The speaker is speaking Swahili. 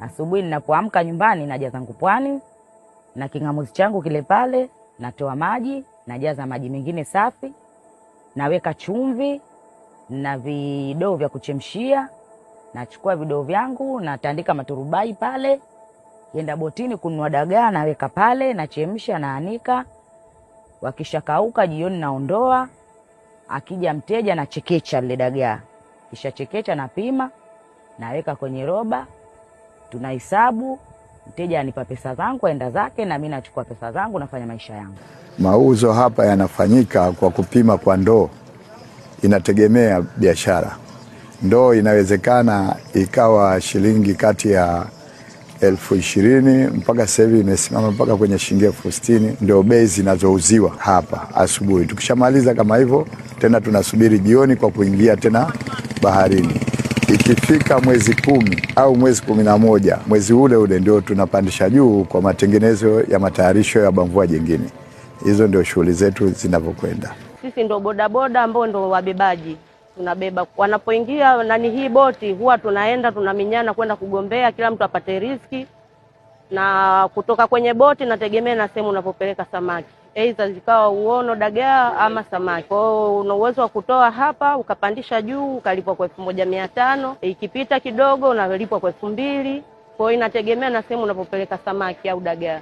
Asubuhi ninapoamka nyumbani naja zangu pwani na kingamuzi changu kile pale, natoa maji, najaza maji mengine safi, naweka chumvi na vidoo vya kuchemshia, nachukua vidoo vyangu natandika maturubai pale, yenda botini kununua dagaa, naweka pale, nachemsha, naanika. Wakisha kauka jioni naondoa. Akija mteja na chekecha lile dagaa. Kisha chekecha napima, naweka kwenye roba, tunahesabu, mteja anipa pesa zangu, aenda zake, na mimi nachukua pesa zangu, nafanya maisha yangu. Mauzo hapa yanafanyika kwa kupima kwa ndoo. Inategemea biashara. Ndoo inawezekana ikawa shilingi kati ya 20,000 mpaka sasa hivi imesimama mpaka kwenye shilingi 60,000, ndio bei zinazouziwa hapa asubuhi. Tukishamaliza kama hivyo, tena tunasubiri jioni kwa kuingia tena baharini. Ikifika mwezi 10 au mwezi 11, mwezi ule ndio tunapandisha juu kwa matengenezo ya matayarisho ya bamvua jingine. Hizo ndio shughuli zetu zinavyokwenda. Sisi ndio bodaboda ambao ndio wabebaji. Tunabeba wanapoingia hii boti, huwa tunaenda tunaminyana kwenda kugombea, kila mtu apate riziki. Na kutoka kwenye boti nategemea na sehemu unapopeleka samaki. Aidha zikawa uono, dagaa ama samaki. Kwa hiyo una uwezo wa kutoa hapa ukapandisha juu ukalipwa kwa 1,500, ikipita kidogo unalipwa kwa 2,000. Kwa hiyo inategemea na sehemu unapopeleka samaki au dagaa.